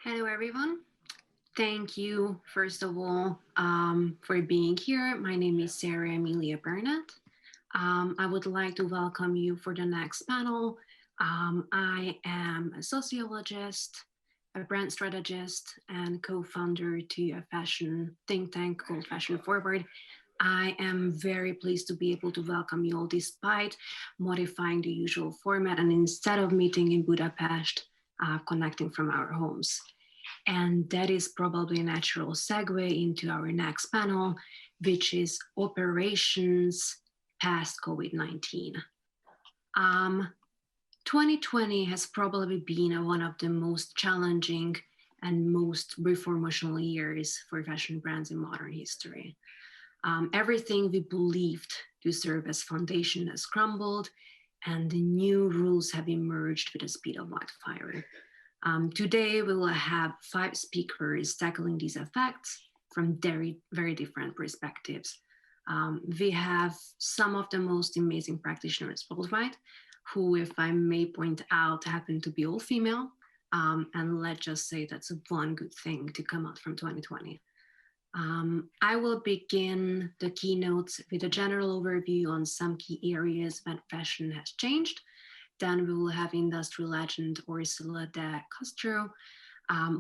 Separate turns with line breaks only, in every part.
Hello, everyone. Thank you, first of all, for being here. My name is Sara Emilia Bernat. I would like to welcome you for the next panel. I am a sociologist, a brand strategist, and co-founder to a fashion think tank called Fashion Forward. I am very pleased to be able to welcome you all despite modifying the usual format and instead of meeting in Budapest, connecting from our homes. And that is probably a natural segue into our next panel, which is operations past COVID-19. 2020 has probably been one of the most challenging and most reformational years for fashion brands in modern history. Everything we believed to serve as foundation has crumbled, and the new rules have emerged with the speed of wildfire. Today, we will have 5 speakers tackling these effects from very, very different perspectives. We have some of the most amazing practitioners worldwide, who, if I may point out, happen to be all female. And let's just say that's one good thing to come out from 2020. I will begin the keynotes with a general overview on some key areas that fashion has changed. Then we will have industry legend Ursula de Castro,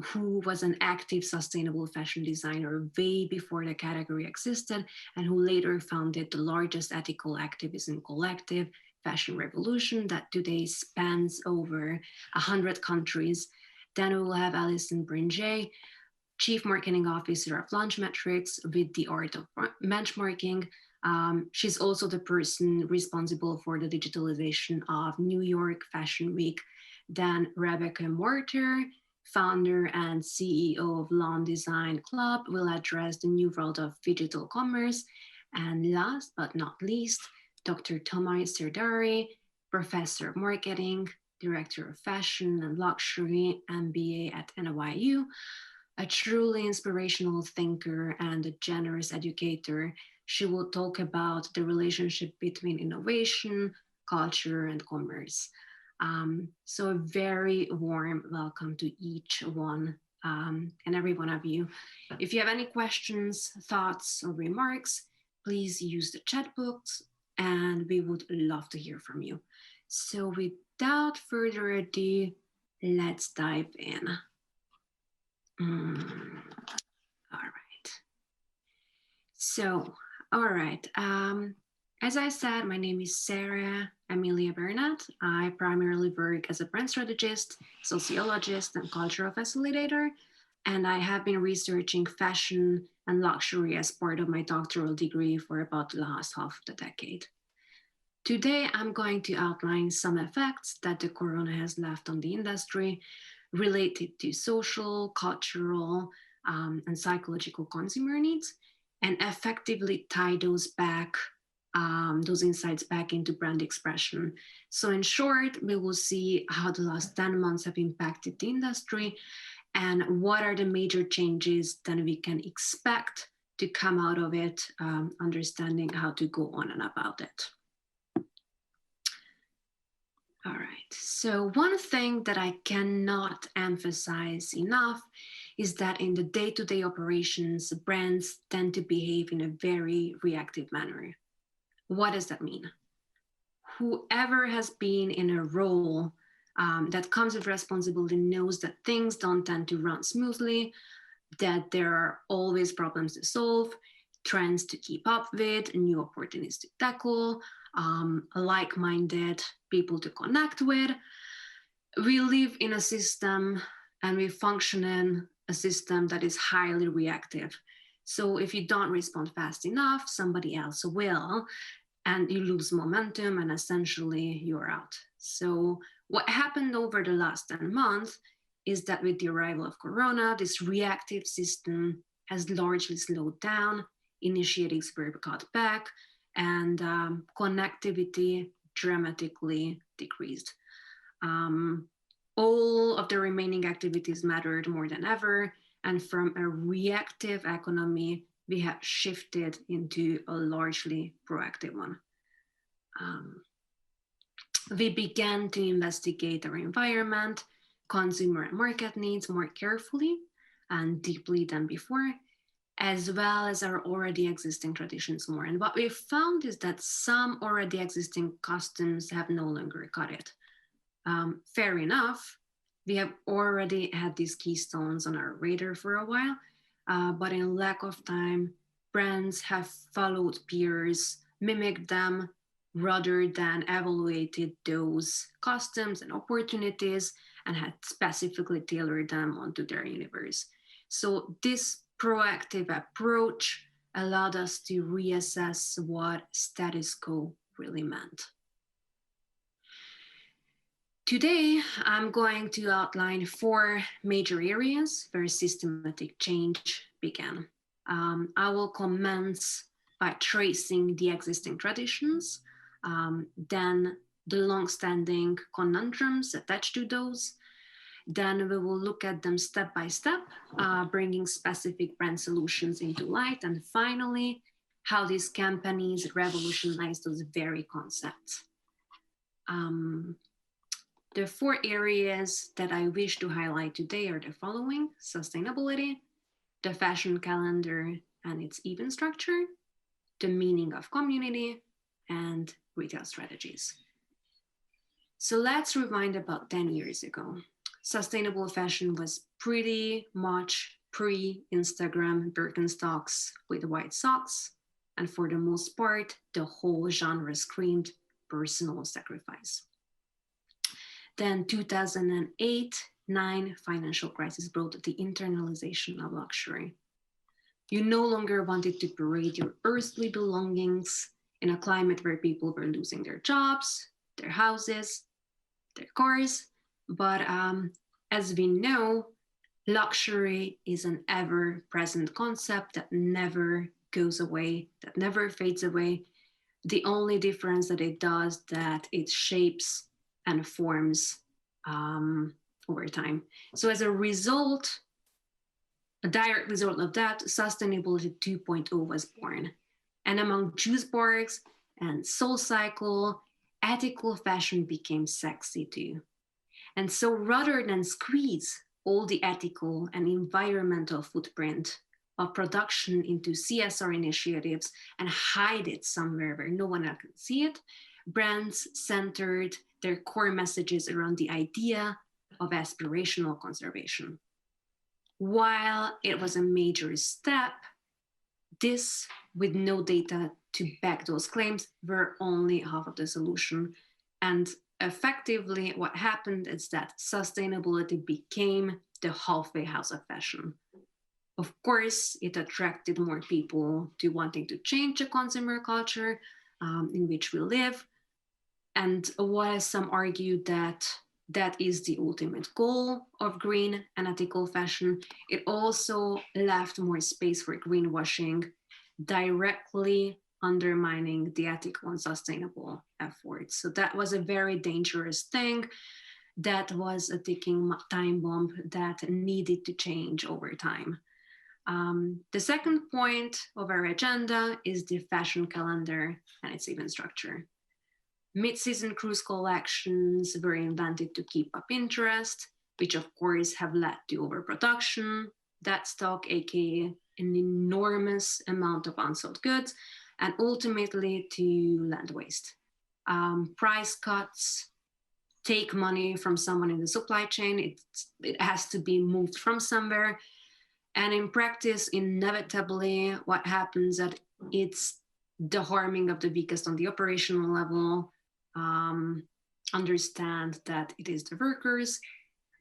who was an active sustainable fashion designer way before the category existed, and who later founded the largest ethical activism collective, Fashion Revolution, that today spans over 100 countries. Then we will have Alison Bringer, Chief Marketing Officer of Launch Metrics with the art of benchmarking. She's also the person responsible for the digitalization of New York Fashion Week. Then Rebecca Morter, founder and CEO of Lawn Design Club, will address the new world of digital commerce. And last but not least, Dr. Tomai Serdari, professor of marketing, director of fashion and luxury, MBA at NYU, a truly inspirational thinker and a generous educator. She will talk about the relationship between innovation, culture, and commerce. So a very warm welcome to each one and every one of you. If you have any questions, thoughts, or remarks, please use the chat box and we would love to hear from you. So without further ado, let's dive in. All right. So, all right. As I said, my name is Sara Emilia Bernat. I primarily work as a brand strategist, sociologist, and cultural facilitator. And I have been researching fashion and luxury as part of my doctoral degree for about the last half of the decade. Today, I'm going to outline some effects that the corona has left on the industry related to social, cultural, and psychological consumer needs, and effectively tie those insights back into brand expression. So in short, we will see how the last 10 months have impacted the industry and what are the major changes that we can expect to come out of it, understanding how to go on and about it. All right, so one thing that I cannot emphasize enough is that in the day-to-day operations, brands tend to behave in a very reactive manner. What does that mean? Whoever has been in a role that comes with responsibility knows that things don't tend to run smoothly, that there are always problems to solve, trends to keep up with, new opportunities to tackle, like-minded people to connect with. We live in a system and we function in a system that is highly reactive. So if you don't respond fast enough, somebody else will, and you lose momentum and essentially you're out. So what happened over the last 10 months is that with the arrival of Corona, this reactive system has largely slowed down, initiatives were cut back, and connectivity dramatically decreased. Um, all of the remaining activities mattered more than ever, and from a reactive economy, we have shifted into a largely proactive one. Um, we began to investigate our environment, consumer and market needs more carefully and deeply than before, as well as our already existing traditions more. And what we found is that some already existing customs have no longer cut it. Fair enough, we have already had these keystones on our radar for a while, but in lack of time, brands have followed peers, mimicked them, rather than evaluated those customs and opportunities and had specifically tailored them onto their universe. So this proactive approach allowed us to reassess what status quo really meant. Today, I'm going to outline 4 major areas where systematic change began. I will commence by tracing the existing traditions, then the long-standing conundrums attached to those. Then we will look at them step by step, bringing specific brand solutions into light. And finally, how these companies revolutionize those very concepts. The 4 areas that I wish to highlight today are the following: sustainability, the fashion calendar and its event structure, the meaning of community, and retail strategies. So let's rewind about 10 years ago. Sustainable fashion was pretty much pre-Instagram Birkenstocks with white socks, and for the most part, the whole genre screamed personal sacrifice. Then 2008-9 financial crisis brought the internalization of luxury. You no longer wanted to parade your earthly belongings in a climate where people were losing their jobs, their houses, their cars. But as we know, luxury is an ever-present concept that never goes away, that never fades away. The only difference that it does, that it shapes and forms over time. So as a result, a direct result of that, Sustainability 2.0 was born. And among juice bars and SoulCycle, ethical fashion became sexy too. And so rather than squeeze all the ethical and environmental footprint of production into CSR initiatives and hide it somewhere where no one else can see it, brands centered their core messages around the idea of aspirational conservation. While it was a major step, this, with no data to back those claims, were only half of the solution. And effectively, what happened is that sustainability became the halfway house of fashion. Of course, it attracted more people to wanting to change the consumer culture in which we live. And while some argue that that is the ultimate goal of green and ethical fashion, it also left more space for greenwashing, directly undermining the ethical and sustainable efforts. So that was a very dangerous thing. That was a ticking time bomb that needed to change over time. The second point of our agenda is the fashion calendar and its event structure. Mid-season cruise collections were invented to keep up interest, which of course have led to overproduction, dead stock, aka an enormous amount of unsold goods, and ultimately to land waste. Price cuts take money from someone in the supply chain. It has to be moved from somewhere. And in practice, inevitably, what happens is that it's the harming of the weakest on the operational level. Understand that it is the workers,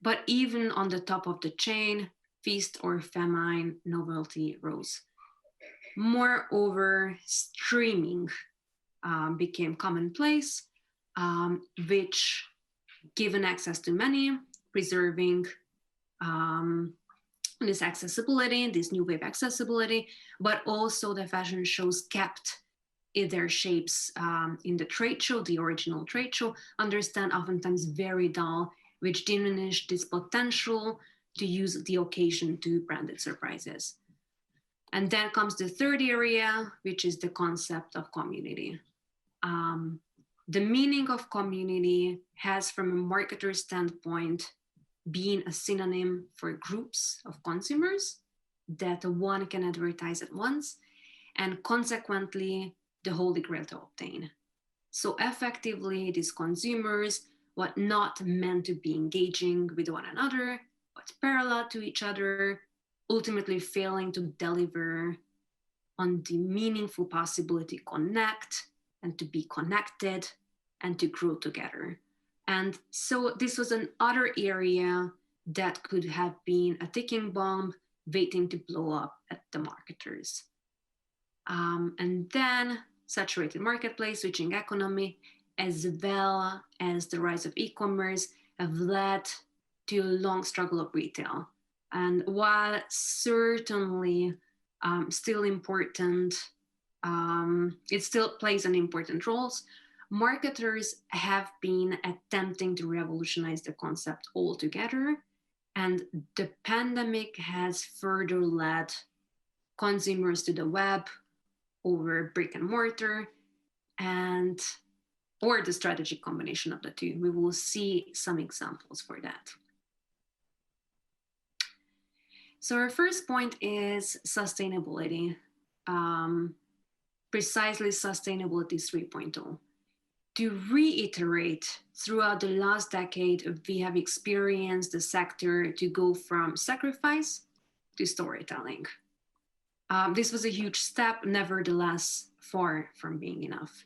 but even on the top of the chain, feast or famine novelty rose. Moreover, streaming became commonplace, which given access to many, preserving this accessibility, this new wave accessibility, but also the fashion shows kept in their shapes in the trade show, the original trade show, understand oftentimes very dull, which diminish this potential to use the occasion to branded surprises. And then comes the third area, which is the concept of community. The meaning of community has, from a marketer standpoint, been a synonym for groups of consumers that one can advertise at once, and consequently, the holy grail to obtain. So effectively, these consumers were not meant to be engaging with one another, but parallel to each other, ultimately failing to deliver on the meaningful possibility to connect and to be connected and to grow together. And so this was another area that could have been a ticking bomb waiting to blow up at the marketers. And then saturated marketplace, switching economy, as well as the rise of e-commerce have led to a long struggle of retail. And while certainly still important, it still plays an important role, marketers have been attempting to revolutionize the concept altogether. And the pandemic has further led consumers to the web over brick and mortar, and or the strategic combination of the two. We will see some examples for that. So our first point is sustainability, precisely sustainability 3.0. To reiterate, throughout the last decade, we have experienced the sector to go from sacrifice to storytelling. This was a huge step, nevertheless, far from being enough.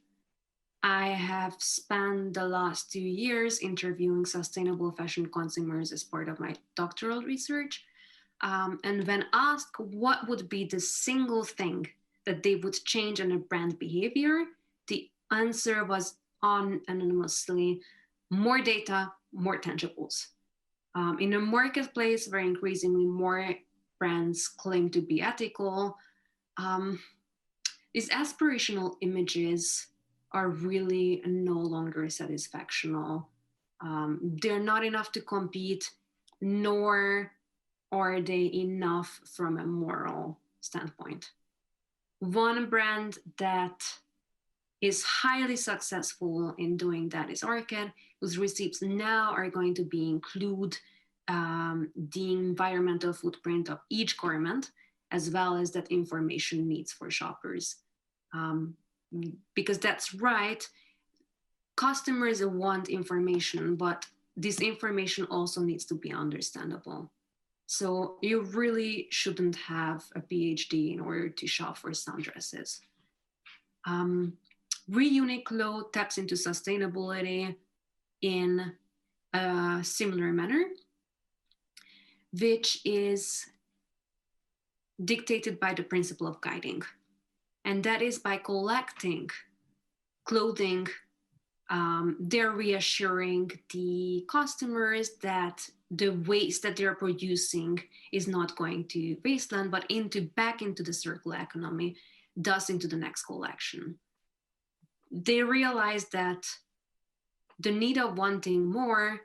I have spent the last 2 years interviewing sustainable fashion consumers as part of my doctoral research. And when asked what would be the single thing that they would change in a brand behavior, the answer was unanimously more data, more tangibles. In a marketplace where increasingly more brands claim to be ethical, these aspirational images are really no longer satisfactional. They're not enough to compete, nor are they enough from a moral standpoint. One brand that is highly successful in doing that is Arcade, whose receipts now are going to be include the environmental footprint of each garment, as well as that information needs for shoppers. Because that's right, customers want information, but this information also needs to be understandable. So you really shouldn't have a PhD in order to shop for sundresses. Uniqlo taps into sustainability in a similar manner, which is dictated by the principle of guiding. And that is by collecting clothing, they're reassuring the customers that the waste that they're producing is not going to wasteland, but back into the circular economy, thus into the next collection. They realize that the need of wanting more,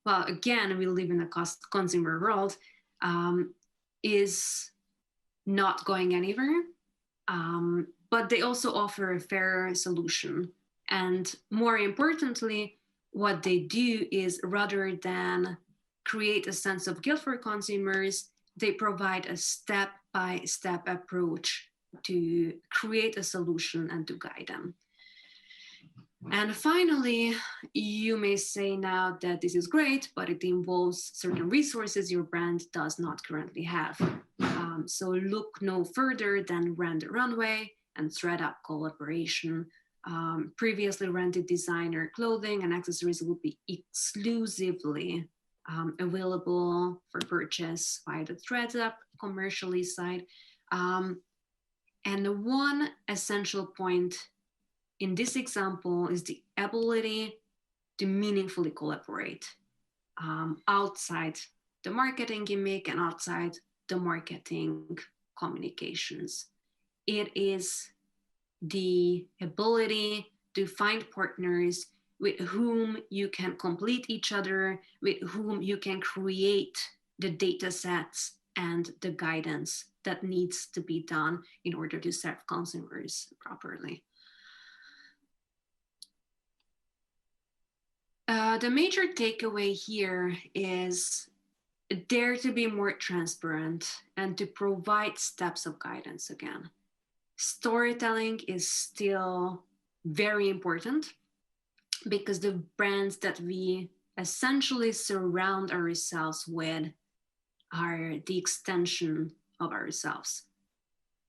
well, again, we live in a consumer world, is not going anywhere. But they also offer a fair solution. And more importantly, what they do is, rather than create a sense of guilt for consumers, they provide a step-by-step approach to create a solution and to guide them. And finally, you may say now that this is great, but it involves certain resources your brand does not currently have. So look no further than Rent the Runway and ThreadUp collaboration. Previously rented designer clothing and accessories would be exclusively available for purchase via the ThreadUp commercially side. And one essential point in this example is the ability to meaningfully collaborate outside the marketing gimmick and outside the marketing communications. It is the ability to find partners with whom you can complete each other, with whom you can create the data sets and the guidance that needs to be done in order to serve consumers properly. The major takeaway here is dare to be more transparent and to provide steps of guidance again. Storytelling is still very important because the brands that we essentially surround ourselves with are the extension of ourselves,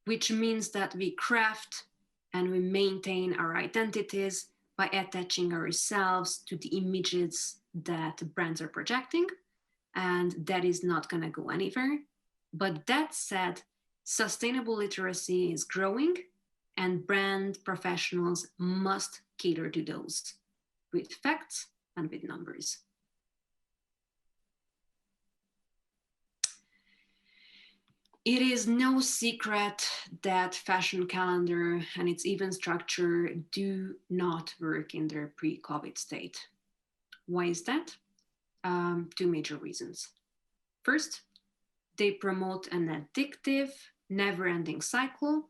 which means that we craft and we maintain our identities by attaching ourselves to the images that brands are projecting, and that is not going to go anywhere. But that said, sustainable literacy is growing, and brand professionals must cater to those with facts and with numbers. It is no secret that fashion calendar and its event structure do not work in their pre-COVID state. Why is that? Two major reasons. First, they promote an addictive, never-ending cycle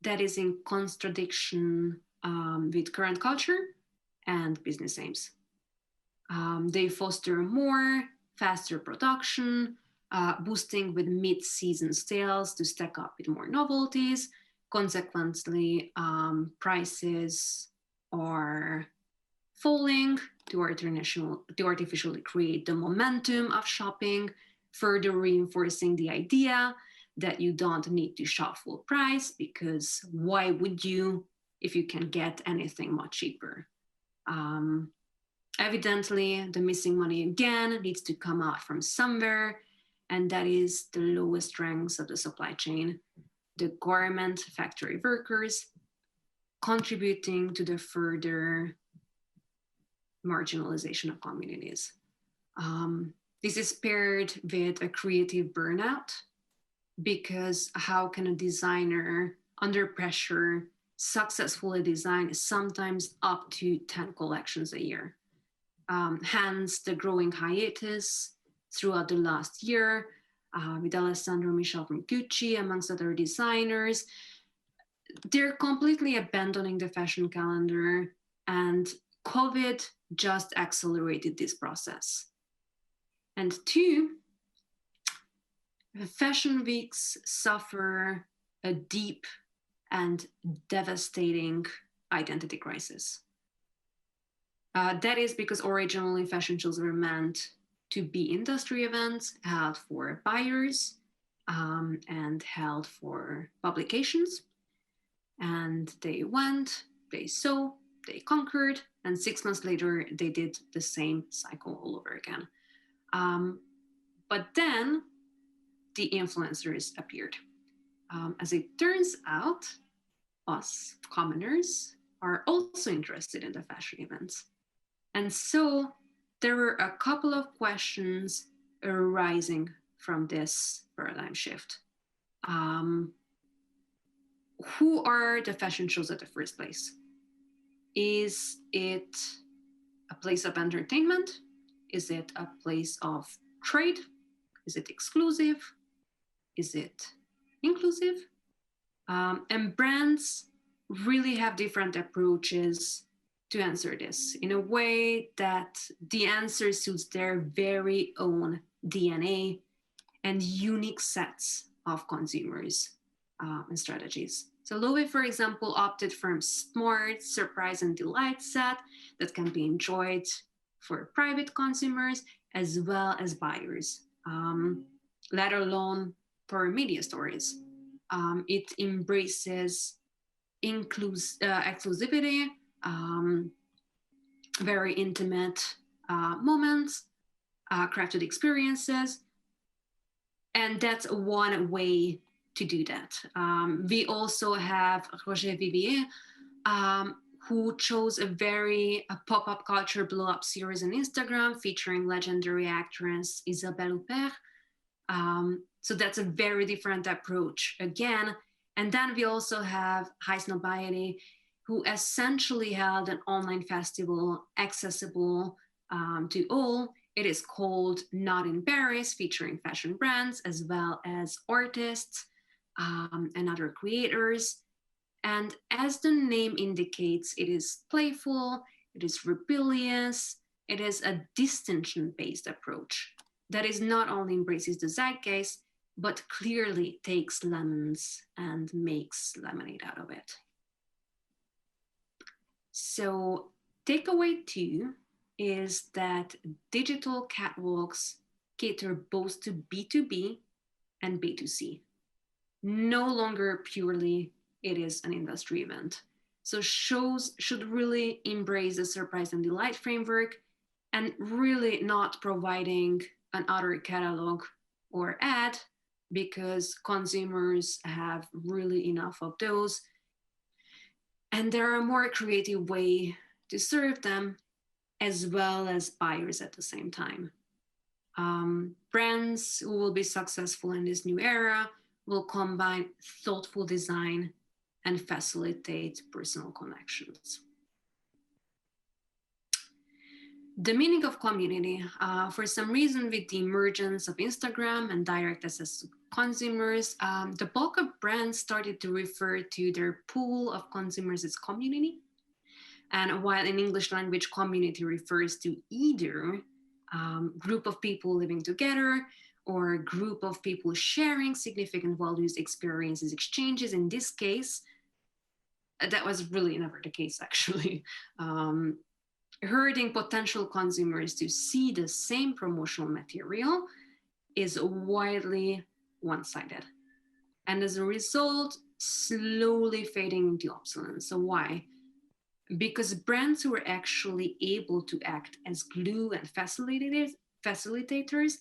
that is in contradiction with current culture and business aims. They foster more, faster production, boosting with mid-season sales to stack up with more novelties. Consequently, prices are falling to artificially create the momentum of shopping, further reinforcing the idea that you don't need to shop full price, because why would you if you can get anything much cheaper? Evidently, the missing money again needs to come out from somewhere, and that is the lowest ranks of the supply chain, the garment factory workers, contributing to the further marginalization of communities. This is paired with a creative burnout, because how can a designer under pressure successfully design sometimes up to 10 collections a year? Hence the growing hiatus throughout the last year with Alessandro Michel from Gucci, amongst other designers. They're completely abandoning the fashion calendar, and COVID just accelerated this process. And two, fashion weeks suffer a deep and devastating identity crisis. That is because originally fashion shows were meant to be industry events held for buyers and held for publications. And they went, they saw, they conquered, and 6 months later, they did the same cycle all over again. But then the influencers appeared. As it turns out, us commoners are also interested in the fashion events. And so there were a couple of questions arising from this paradigm shift. Who are the fashion shows at the first place? Is it a place of entertainment? Is it a place of trade? Is it exclusive? Is it inclusive? And brands really have different approaches to answer this in a way that the answer suits their very own DNA and unique sets of consumers and strategies. So Loewe, for example, opted for a smart surprise and delight set that can be enjoyed for private consumers as well as buyers, let alone for media stories. It embraces exclusivity, very intimate moments, crafted experiences, and that's one way to do that. We also have Roger Vivier, who chose a pop-up culture blow-up series on Instagram featuring legendary actress Isabelle Huppert. So that's a very different approach again. And then we also have High Snobiety, who essentially held an online festival accessible to all. It is called Not in Paris, featuring fashion brands as well as artists and other creators. And as the name indicates, it is playful, it is rebellious, it is a distinction-based approach that is not only embraces the zeitgeist, but clearly takes lemons and makes lemonade out of it. So takeaway 2 is that digital catwalks cater both to B2B and B2C. No longer purely it is an industry event. So shows should really embrace the surprise and delight framework and really not providing an other catalog or ad because consumers have really enough of those. And there are more creative way to serve them as well as buyers at the same time. Brands who will be successful in this new era will combine thoughtful design and facilitate personal connections. The meaning of community, for some reason with the emergence of Instagram and direct access to consumers, the bulk of brands started to refer to their pool of consumers as community. And while in English language, community refers to either group of people living together or group of people sharing significant values, experiences, exchanges. In this case, that was really never the case, actually. Herding potential consumers to see the same promotional material is widely one-sided. And as a result, slowly fading into obsolescence. So why? Because brands who are actually able to act as glue and facilitators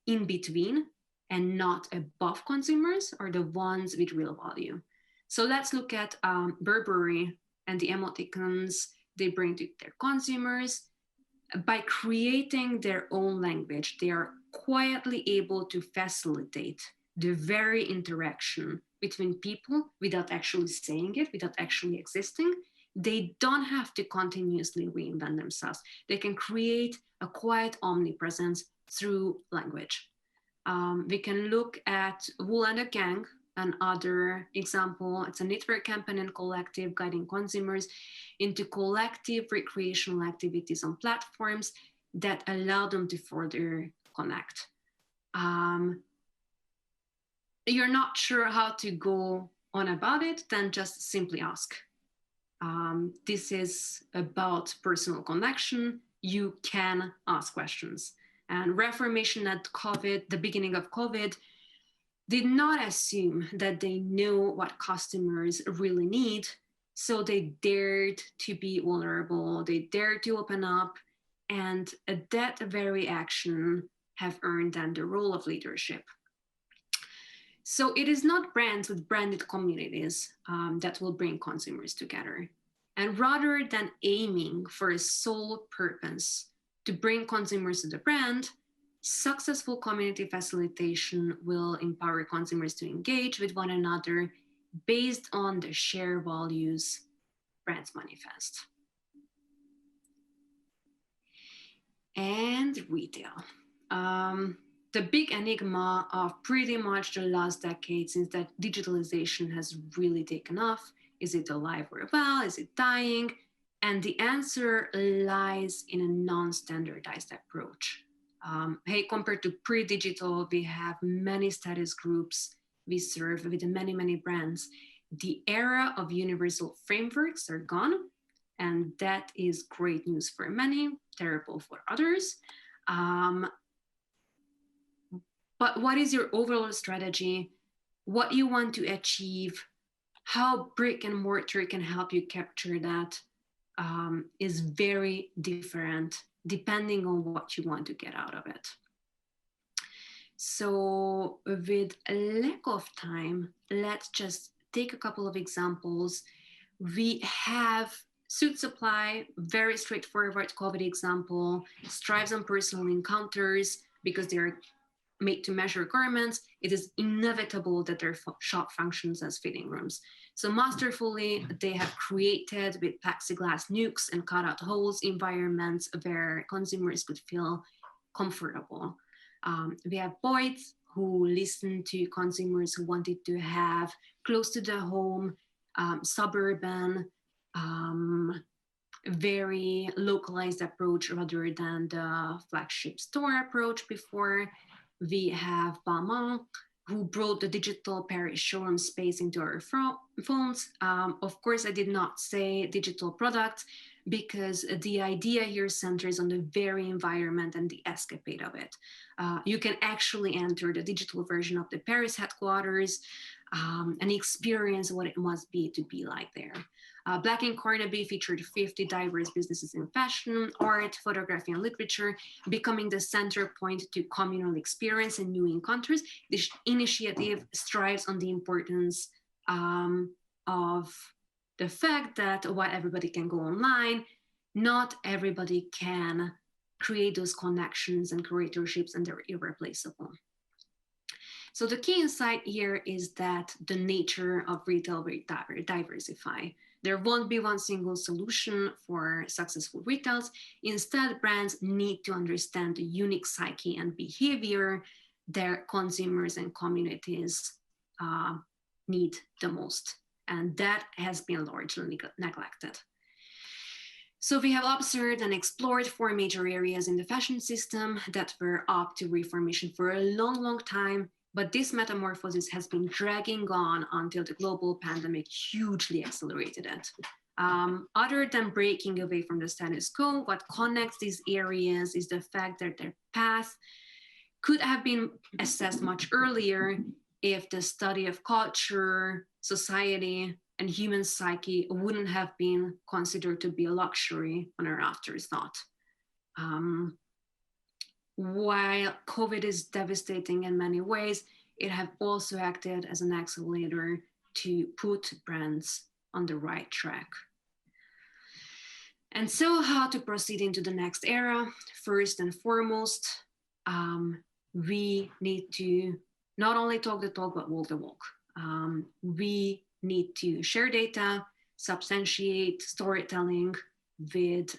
in between and not above consumers are the ones with real value. So let's look at Burberry and the emoticons they bring to their consumers. By creating their own language, they are quietly able to facilitate the very interaction between people without actually saying it, without actually existing. They don't have to continuously reinvent themselves. They can create a quiet omnipresence through language. We can look at Wool and a Gang, another example. It's a knitwear campaign and collective guiding consumers into collective recreational activities on platforms that allow them to further connect. You're not sure how to go on about it, then just simply ask. This is about personal connection. You can ask questions. And Reformation at COVID, the beginning of COVID, did not assume that they know what customers really need. So they dared to be vulnerable, they dared to open up, and that very action have earned them the role of leadership. So it is not brands with branded communities that will bring consumers together. And rather than aiming for a sole purpose to bring consumers to the brand, successful community facilitation will empower consumers to engage with one another based on the shared values brands manifest. And retail. The big enigma of pretty much the last decade since that digitalization has really taken off. Is it alive or well? Is it dying? And the answer lies in a non-standardized approach. Compared to pre-digital, we have many status groups we serve with many, many brands. The era of universal frameworks are gone, and that is great news for many, terrible for others. But what is your overall strategy? What you want to achieve? How brick and mortar can help you capture that is very different depending on what you want to get out of it. So with a lack of time, let's just take a couple of examples. We have Suit supply, very straightforward COVID example, strives on personal encounters because they're made to measure garments. It is inevitable that their shop functions as fitting rooms. So masterfully, they have created with plexiglass nukes and cut out holes environments where consumers could feel comfortable. We have Boyd, who listened to consumers who wanted to have close to the home, suburban, very localized approach rather than the flagship store approach before. We have Balmain, who brought the digital Paris showroom space into our phones. Of course, I did not say digital products because the idea here centers on the very environment and the escapade of it. You can actually enter the digital version of the Paris headquarters and experience what it must be to be like there. Black & Carnaby featured 50 diverse businesses in fashion, art, photography, and literature, becoming the center point to communal experience and new encounters. This initiative strives on the importance of the fact that while everybody can go online, not everybody can create those connections and curatorships, and they're irreplaceable. So the key insight here is that the nature of retail will diversify. There won't be one single solution for successful retails. Instead, brands need to understand the unique psyche and behavior their consumers and communities need the most. And that has been largely neglected. So we have observed and explored 4 major areas in the fashion system that were up to reformation for a long, long time. But this metamorphosis has been dragging on until the global pandemic hugely accelerated it. Other than breaking away from the status quo, what connects these areas is the fact that their path could have been assessed much earlier if the study of culture, society, and human psyche wouldn't have been considered to be a luxury on an afterthought. While COVID is devastating in many ways, it has also acted as an accelerator to put brands on the right track. And so how to proceed into the next era? First and foremost, we need to not only talk the talk, but walk the walk. We need to share data, substantiate storytelling with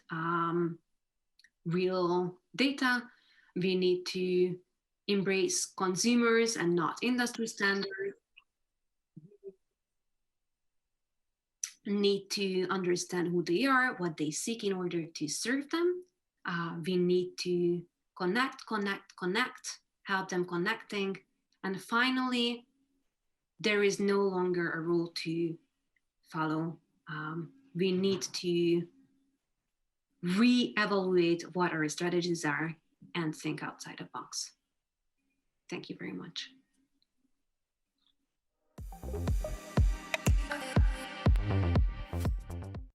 real data. We need to embrace consumers and not industry standards. We need to understand who they are, what they seek in order to serve them. We need to connect, help them connecting. And finally, there is no longer a rule to follow. We need to re-evaluate what our strategies are and think outside the box. Thank you very much.